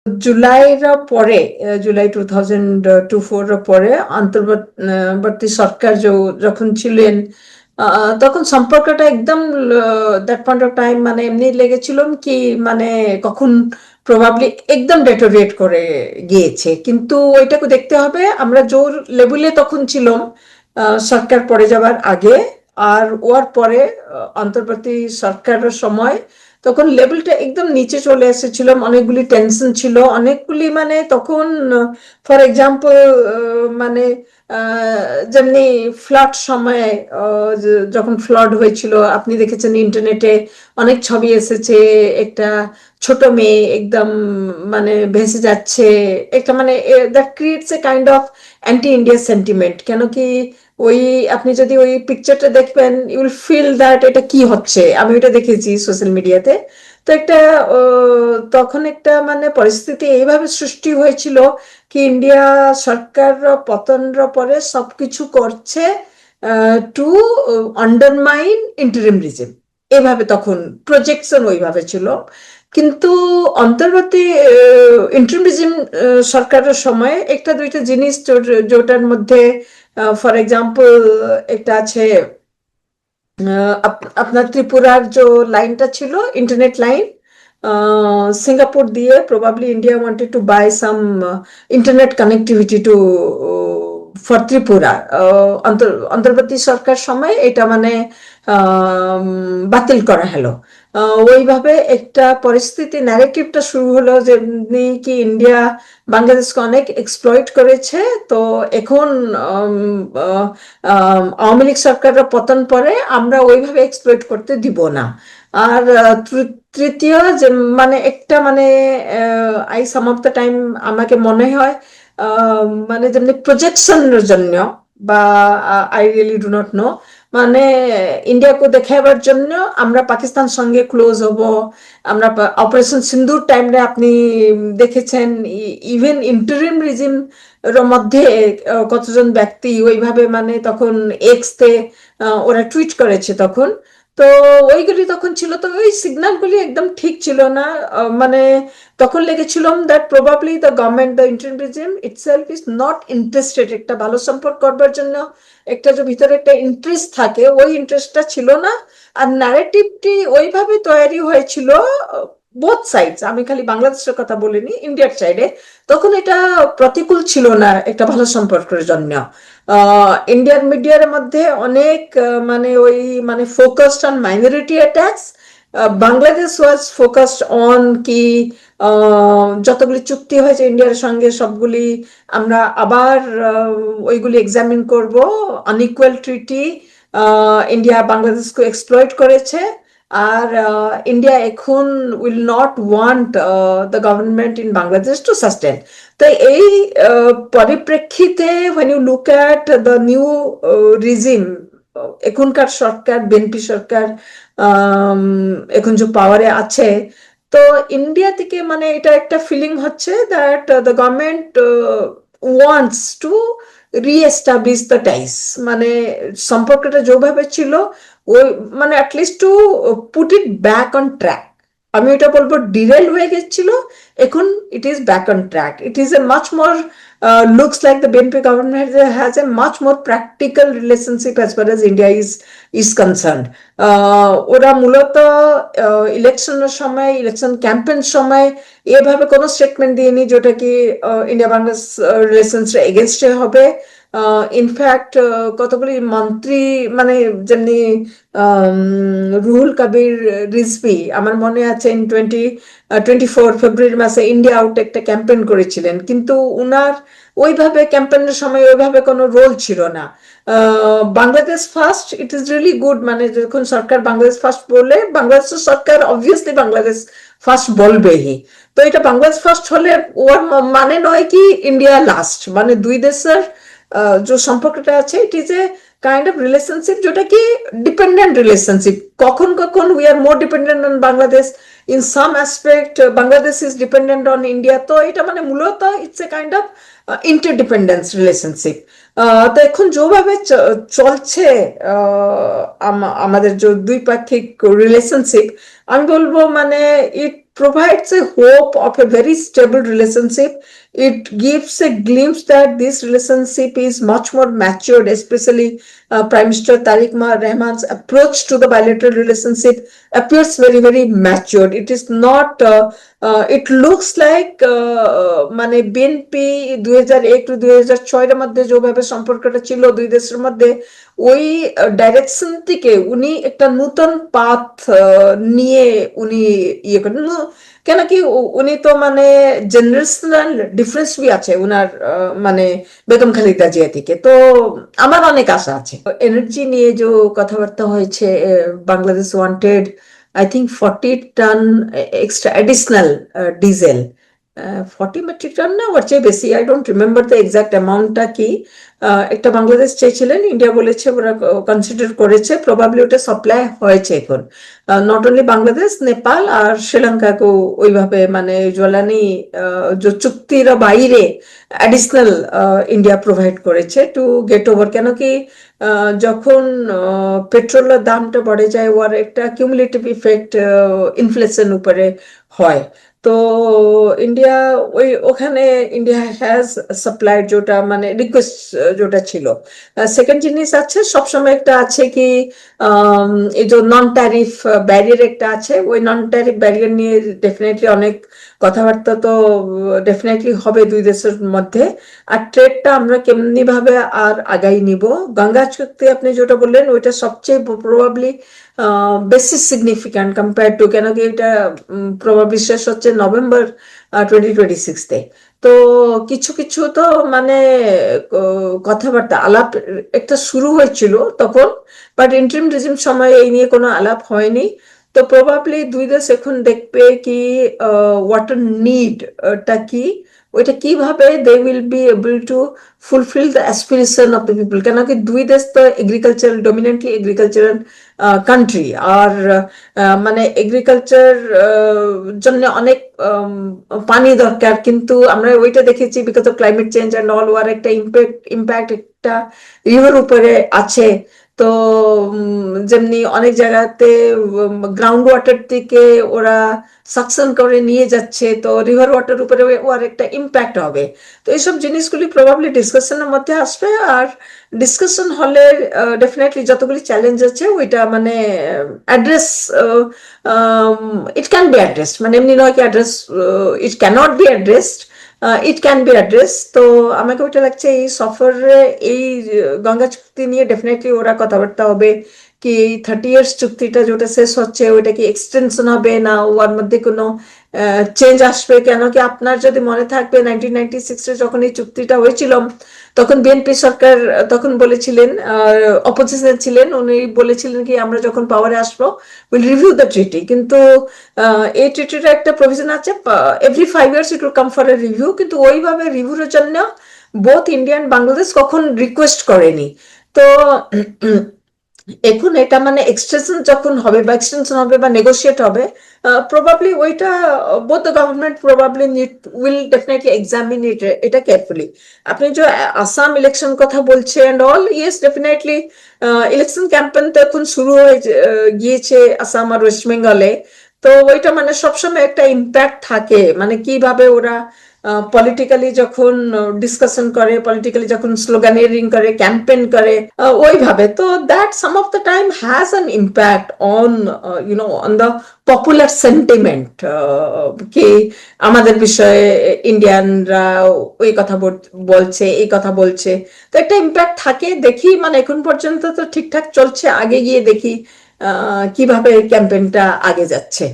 ଜୁଲାଇର ପରେ ଜୁଲାଇ 2024 ପରେ অন্তর্বর্তী সরকার যখন ছিলেন তখন সম্পর্কটা একদম দ্যাট পয়েন্ট অফ টাইম মানে এমনি লেগেছিল কি মানে কখন প্রবাবলি একদম ডেটোরিয়েট করে গিয়েছে, কিন্তু ওইটাকে দেখতে হবে আমরা জোর লেভেলে তখন ছিলাম সরকার পড়ে যাবার আগে আর ওর পরে অন্তর্বর্তী সরকারের সময় তখন লেভেলটা একদম নিচে চলে এসেছিল, অনেকগুলি টেনশন ছিল, অনেকগুলি মানে তখন ফর এক্সাম্পল মানে যেমনি ফ্লাড সময়ে যখন ফ্লাড হয়েছিল আপনি দেখেছেন ইন্টারনেটে অনেক ছবি এসেছে, একটা ছোট মেয়ে একদম মানে ভেসে যাচ্ছে, একটা মানে that creates A kind of anti India sentiment. কেন কি ওই আপনি যদি ওই পিকচারটা দেখবেন ইউ উইল ফিল দ্যাট এটা কি হচ্ছে, আমি ওইটা দেখেছি সোশ্যাল মিডিয়াতে। তো একটা তখন একটা মানে পরিস্থিতি এইভাবে সৃষ্টি হয়েছিল কি ইন্ডিয়া সরকার পতনর পরে সবকিছু করছে টু আন্ডারমাইন ইন্টারিম রিজিম, এভাবে তখন প্রজেকশন ওইভাবে ছিল। কিন্তু অন্তর্বর্তী ইন্টারিম রিজিম সরকারের সময় একটা দুইটা জিনিস যেটার মধ্যে ফর এক্সাম্পল একটা আছে আপনার ত্রিপুরার যে লাইনটা ছিল ইন্টারনেট লাইন সিঙ্গাপুর দিয়ে, probably India wanted to buy some internet connectivity to for Tripura. অন্তর্বর্তী সরকার সময় এটা মানে বাতিল করা হলো। ওইভাবে একটা পরিস্থিতি ন্যারেটিভটা শুরু হলো যে কি ইন্ডিয়া বাংলাদেশকে অনেক এক্সপ্লয়েট করেছে, তো এখন আওয়ামী লীগ সরকারের পতন পরে আমরা ওইভাবে এক্সপ্লয়েট করতে দিব না। আর তৃতীয় যে মানে একটা মানে I some of the time আমাকে মনে হয় মানে যেমনি প্রজেকশনের জন্য বা I really do not know মানে ইন্ডিয়াকে দেখাবার জন্য আমরা পাকিস্তান সঙ্গে ক্লোজ হব। আমরা অপারেশন সিন্দুর টাইমে আপনি দেখেছেন ইভেন ইন্টারিম রিজিম এর মধ্যে কতজন ব্যক্তি ওইভাবে মানে তখন এক্সতে ওরা টুইট করেছে তখন। তো ওইগুলি তখন ছিল, তো ওই সিগন্যালগুলি একদম ঠিক ছিল না। মানে তখন লেগেছিলাম that probably the government the interim regime itself is not interested একটা ভালো সম্পর্ক করবার জন্য, একটা যে ভিতরে একটা ইন্টারেস্ট থাকে ওই ইন্টারেস্টটা ছিল না। আর ন্যারেটিভটি ওইভাবে তৈরি হয়েছিল বোথ সাইডস, আমি খালি বাংলাদেশের কথা বলিনি, ইন্ডিয়ার সাইডে তখন এটা প্রতিকূল ছিল না একটা ভালো সম্পর্কের জন্য। ইন্ডিয়ান মিডিয়ার মধ্যে অনেক মানে ওই মানে focused on minority attacks, Bangladesh was focused on কি যতগুলি চুক্তি হয়েছে ইন্ডিয়ার সঙ্গে সবগুলি আমরা আবার ওইগুলি এক্সামিন করব, আনইকুয়াল ট্রিটি, ইন্ডিয়া বাংলাদেশকে এক্সপ্লয়েট করেছে, আর ইন্ডিয়া এখন will not want the government in Bangladesh two sustain. তো এই পরিপ্রেক্ষিতে when you look at the new regime, এখনকার সরকার বিএনপি সরকার এখন যে পাওয়ারে আছে, তো ইন্ডিয়া থেকে মানে এটা একটা ফিলিং হচ্ছে that the government wants to reestablish the ties, মানে সম্পর্কটা যেভাবে ছিল ওই মানে at least to put it back on track. আমি এটা বলবো ডিরেল হয়ে গেছিল, এখন it is back on track. It is a much more looks like the BNP government has a much more practical relationship as far as India is concerned. ওরা মূলত ইলেকশনের সময় ইলেকশন ক্যাম্পেন সময় এভাবে কোনো স্টেটমেন্ট দিয়েনি যেটা কি ইন্ডিয়া বাংলাদেশ রিলেশনস এগেনস্টে হবে। ইনফ্যাক্ট কতগুলি মন্ত্রী মানে যেমনি রুহুল কবির রিজভি আমার মনে আছে 24 ফেব্রুয়ারি মাসে ইন্ডিয়া আউট একটা ক্যাম্পেইন করেছিলেন, কিন্তু উনার ওইভাবে ক্যাম্পেইনের সময় ওইভাবে কোনো রোল ছিল না। Bangladesh first it is really good, মানে যখন সরকার বাংলাদেশ ফার্স্ট বলে বাংলাদেশের সরকার অবভিয়াসলি বাংলাদেশ ফার্স্ট বলবেই, তো এটা বাংলাদেশ ফার্স্ট হলে ওর মানে নয় কি ইন্ডিয়া লাস্ট, মানে দুই দেশের যে সম্পর্কটা আছে it is a kind of relationship যেটা কি ডিপেন্ডেন্ট রিলেশনশিপ। কখন কখন we are more dependent on Bangladesh, in some aspect Bangladesh is dependent on India, তো এটা মানে মূলত it's a kind of interdependence relationship. তো এখন যেভাবে চলছে আমাদের যে দ্বিপাক্ষিক রিলেশনশিপ, আমি বলবো মানে ইট provides a hope of a very stable relationship. It gives a glimpse that this relationship is much more matured, especially Prime Minister Tariq Rahman's approach to the bilateral relationship appears very, very matured. It is not, it looks like মানে BNP 2001-2006 এর মধ্যে যেভাবে সম্পর্কটা ছিল দুই দেশের মধ্যে, ওই ডাইরেকশন থেকে উনি একটা নতুন পাথ নিয়ে উনি ইয়ে করেন। কেন কি উনি তো মানে জেনারেশনাল ডিফারেন্স বি আছে উনার মানে বেগম খালেদা জিয়া থেকে। তো আমার অনেক আশা আছে। এনার্জি নিয়ে যে কথাবার্তা হয়েছে, Bangladesh wanted I think 40 ton extra additional diesel, 40 metric ton না ওর চেয়ে বেশি, I don't remember the exact অ্যামাউন্টটা কি। একটা বাংলাদেশ চেয়েছিলেন, ইন্ডিয়া বলেছে ওরা কনসিডার করেছে, প্রবাবলি ওটা সাপ্লাই হয়েছে এখন। নট অনলি বাংলাদেশ, নেপাল আর শ্রীলঙ্কাকেও ওইভাবে মানে জ্বালানি চুক্তির বাইরে অ্যাডিশনাল ইন্ডিয়া প্রোভাইড করেছে টু গেট ওভার। কেন কি যখন পেট্রোলের দামটা বেড়ে যায় ওর একটা কিউমুলেটিভ ইফেক্ট ইনফ্লেশন উপরে হয়। তো ইন্ডিয়া ওখানে ইন্ডিয়া হ্যাজ সাপ্লাই যেটা মানে রিকোয়েস্ট যেটা ছিল। সেকেন্ড জিনিস আছে সবসময় একটা আছে কি এই যে নন ট্যারিফ ব্যারিয়ার একটা আছে, ওই নন ট্যারিফ ব্যারিয়ার নিয়ে ডেফিনেটলি অনেক কথাবার্তা তো ডেফিনেটলি হবে দুই দেশের মধ্যে। আর ট্রেডটা আমরা কেমনি ভাবে আর আগাই নিব। গঙ্গা চুক্তি আপনি যেটা বললেন ওইটা সবচেয়ে প্রবাবলি বেশি সিগনিফিক্যান্ট কম্পেয়ার টু, কেন কি এটা প্রবাবলি শেষ হচ্ছে নভেম্বর 2026-তে। তো কিছু কিছু তো মানে কথাবার্তা আলাপ একটা শুরু হয়েছিল তখন, বাট ইন্টারিম রিজিম সময় এই নিয়ে কোনো আলাপ হয়নি। তো প্রবাবলি দুই দেশ এখন দেখবে কি ওয়াটার নিড টা কি, ওইটা কিভাবে they will be able to fulfil the aspiration of the people. কেন কি দুই দেশ তো এগ্রিকালচারাল, ডমিনেন্টলি এগ্রিকালচারাল কান্ট্রি, আর মানে এগ্রিকালচার জন্য অনেক পানি দরকার, কিন্তু আমরা ওইটা দেখেছি because of climate change and all ওয়ার একটা ইম্প্যাক্ট একটা রিভার উপরে আছে। তো যেমনি অনেক জায়গাতে গ্রাউন্ড ওয়াটার থেকে ওরা সাকশন করে নিয়ে যাচ্ছে, তো রিভার ওয়াটার উপরে ওর একটা ইম্প্যাক্ট হবে। তো এইসব জিনিসগুলি প্রবাবলি ডিসকাশনের মধ্যে আসবে, আর ডিসকাশন হলে ডেফিনেটলি যতগুলি চ্যালেঞ্জ আছে ওইটা মানে address, it can be address, মানে এমনি নয় কি address, it can't be addressed, it can be address. তো আমাকে ওইটা লাগছে এই সফরে এই গঙ্গা চুক্তি নিয়ে ডেফিনেটলি ওরা কথাবার্তা হবে কি 30 ইয়ার্স চুক্তিটা যেটা শেষ হচ্ছে ওইটা কি এক্সটেনশন হবে না ওর মধ্যে কোনো চেঞ্জ আসবে। কেন কি আপনার যদি মনে থাকবে 1996-এ যখন এই চুক্তিটা হয়েছিল তখন বিএনপি সরকার তখন বলেছিলেন, অপোজিশন ছিলেন, উনি বলেছিলেন কি আমরা যখন পাওয়ারে আসবো উইল রিভিউ দ্য ট্রিটি। কিন্তু এই ট্রিটির একটা প্রভিশন আছে every 5 years it will come for a review, কিন্তু ওইভাবে রিভিউর জন্য বোথ ইন্ডিয়া এন্ড বাংলাদেশ কখন রিকোয়েস্ট করেনি। তো এখন এটা মানে এক্সটেনশন যখন হবে বা এক্সটেনশন হবে বা নেগোশিয়েট হবে, প্রবাবলি ওইটা both the government probably will definitely examine এটা কেয়ারফুলি। আপনি যে আসাম ইলেকশন কথা বলছে and all, yes definitely election campaign তো এখন শুরু হয়ে গিয়েছে আসাম আর ওয়েস্ট বেঙ্গলে। তো ওইটা মানে সবসময় একটা ইম্প্যাক্ট থাকে, মানে কিভাবে ওরা পলিটিক্যালি যখন ডিসকাশন করে, পলিটিক্যালি যখন স্লোগানিয়ারিং করে, ক্যাম্পেইন করে, ওইভাবে। তো that some of the time has an impact on on the popular sentiment কি আমাদের বিষয়ে ইন্ডিয়ানরা ওই কথা বলছে, এই কথা বলছে। তো একটা ইম্প্যাক্ট থাকে। দেখি মানে এখন পর্যন্ত তো ঠিকঠাক চলছে, আগে গিয়ে দেখি কিভাবে ক্যাম্পেইনটা আগে যাচ্ছে।